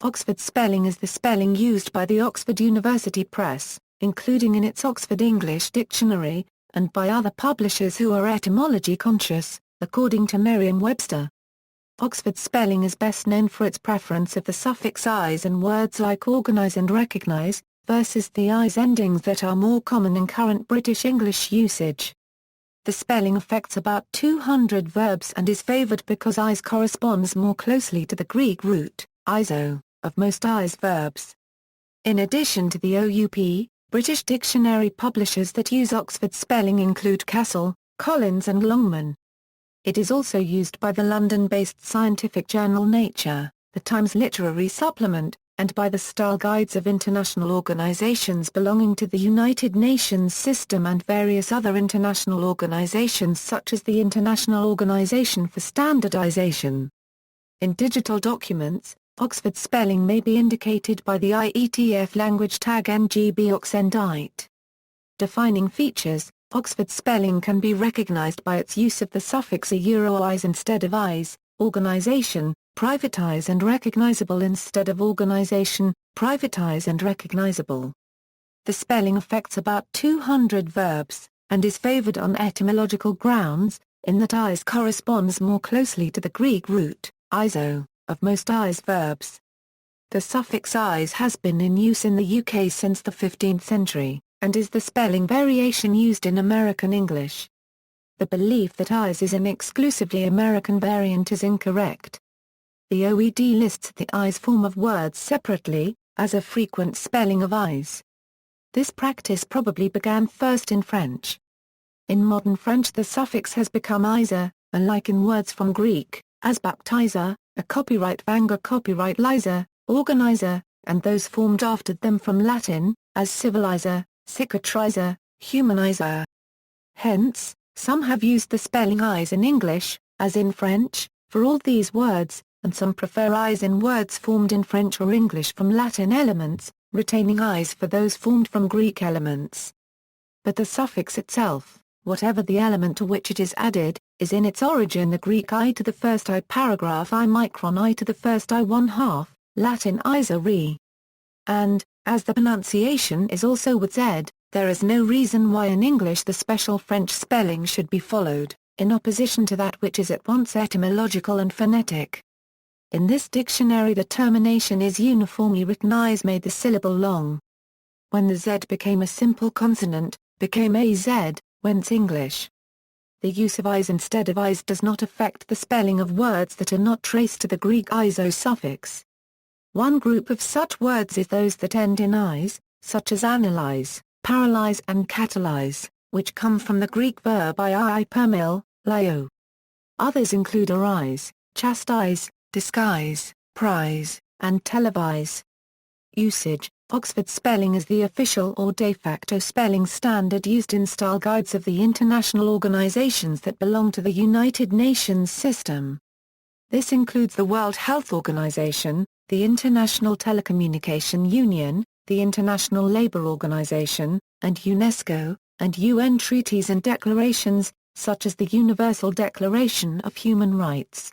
Oxford spelling is the spelling used by the Oxford University Press, including in its Oxford English Dictionary, and by other publishers who are etymology conscious, according to Merriam-Webster. Oxford spelling is best known for its preference of the suffix "-is" in words like organise and recognise, versus the "-is" endings that are more common in current British English usage. The spelling affects about 200 verbs and is favoured because "-is" corresponds more closely to the Greek root, iso, of most "-is" verbs. In addition to the OUP, British dictionary publishers that use Oxford spelling include Cassell, Collins and Longman. It is also used by the London-based scientific journal Nature, the Times Literary Supplement, and by the style guides of international organizations belonging to the United Nations system and various other international organizations such as the International Organization for Standardization. In digital documents, Oxford spelling may be indicated by the IETF language tag en-GB-oxendict. Defining features, Oxford spelling can be recognized by its use of the suffix -is instead of "-is", organization, privatize and recognizable instead of organization, privatize and recognizable. The spelling affects about 200 verbs, and is favored on etymological grounds, in that "-is" corresponds more closely to the Greek root, iso, of most "-is" verbs. The suffix "-is" has been in use in the UK since the 15th century, and is the spelling variation used in American English. The belief that "-is" is an exclusively American variant is incorrect. The OED lists the "-is" form of words separately, as a frequent spelling of "-is". This practice probably began first in French. In modern French the suffix has become "-iser", unlike in words from Greek, as baptizer, a copyright vanger copyright lizer, organizer, and those formed after them from Latin, as civilizer, cicatrizer, humanizer. Hence, some have used the spelling "-is" in English, as in French, for all these words, and some prefer "-is" in words formed in French or English from Latin elements, retaining "-is" for those formed from Greek elements. But the suffix itself, whatever the element to which it is added, is in its origin the Greek I to the first I paragraph I micron I to the first I 1/2, Latin "-iser re". And, as the pronunciation is also with Z, there is no reason why in English the special French spelling should be followed, in opposition to that which is at once etymological and phonetic. In this dictionary the termination is uniformly written "-is" made the syllable long. When the Z became a simple consonant, became AZ, whence English. The use of "-is" instead of "-is" does not affect the spelling of words that are not traced to the Greek iso suffix. One group of such words is those that end in "-is", such as analyze, paralyze and catalyze, which come from the Greek verb permil, lio. Others include arise, chastise, disguise, prize, and televise. Usage: Oxford spelling is the official or de facto spelling standard used in style guides of the international organizations that belong to the United Nations system. This includes the World Health Organization, the International Telecommunication Union, the International Labour Organization, and UNESCO, and UN treaties and declarations, such as the Universal Declaration of Human Rights.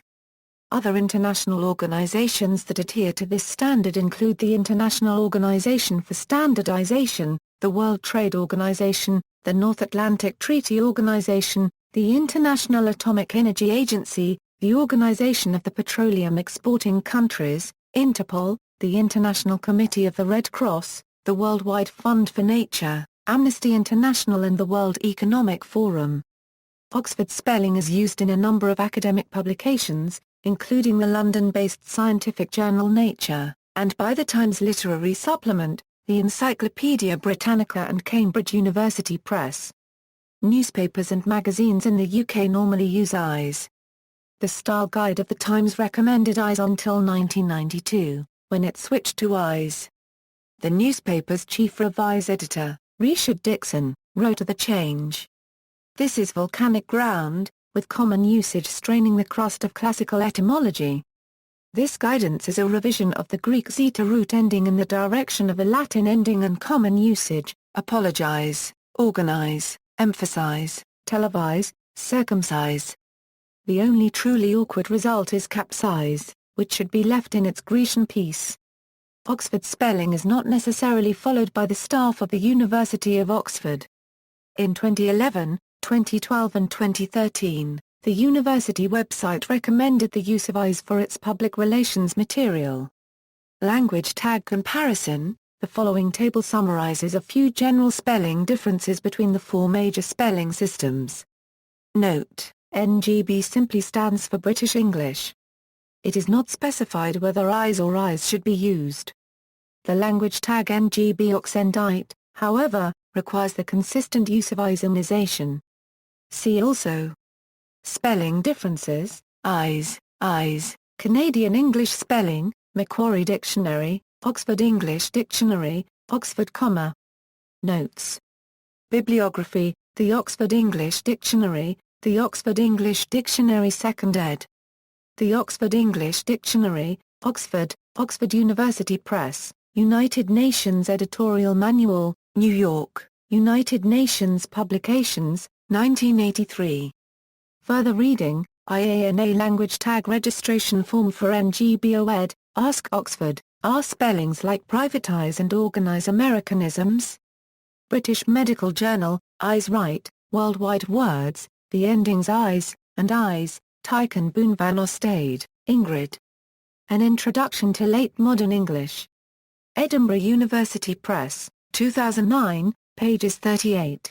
Other international organizations that adhere to this standard include the International Organization for Standardization, the World Trade Organization, the North Atlantic Treaty Organization, the International Atomic Energy Agency, the Organization of the Petroleum Exporting Countries, Interpol, the International Committee of the Red Cross, the Worldwide Fund for Nature, Amnesty International and the World Economic Forum. Oxford spelling is used in a number of academic publications, including the London-based scientific journal Nature, and by the Times Literary Supplement, the Encyclopaedia Britannica and Cambridge University Press. Newspapers and magazines in the UK normally use "-is". The style guide of the Times recommended "-is" until 1992, when it switched to "-is". The newspaper's chief revise editor, Richard Dixon, wrote of the change. "This is volcanic ground, with common usage straining the crust of classical etymology. This guidance is a revision of the Greek zeta root ending in the direction of a Latin ending and common usage, apologize, organize, emphasize, televise, circumcise. The only truly awkward result is capsize, which should be left in its Grecian piece. Oxford spelling is not necessarily followed by the staff of the University of Oxford. In 2011, 2012 and 2013, the university website recommended the use of IES for its public relations material. Language tag comparison. The following table summarizes a few general spelling differences between the four major spelling systems. Note: en-GB simply stands for British English. It is not specified whether IES or IES should be used. The language tag en-GB-oxendict, however, requires the consistent use of IESanization. See also: Spelling differences, IES, Canadian English spelling, Macquarie Dictionary, Oxford English Dictionary, Oxford, Notes. Bibliography: The Oxford English Dictionary, The Oxford English Dictionary 2nd ed. The Oxford English Dictionary, Oxford, Oxford University Press, United Nations Editorial Manual, New York, United Nations Publications, 1983. Further reading: IANA Language Tag Registration Form for en-GB-oed, Ask Oxford, are spellings like privatize and organize Americanisms? British Medical Journal, IES right, Worldwide Words, the endings IES, and IES, Tychen Boon van Ostade, Ingrid. An Introduction to Late Modern English. Edinburgh University Press, 2009, pages 38.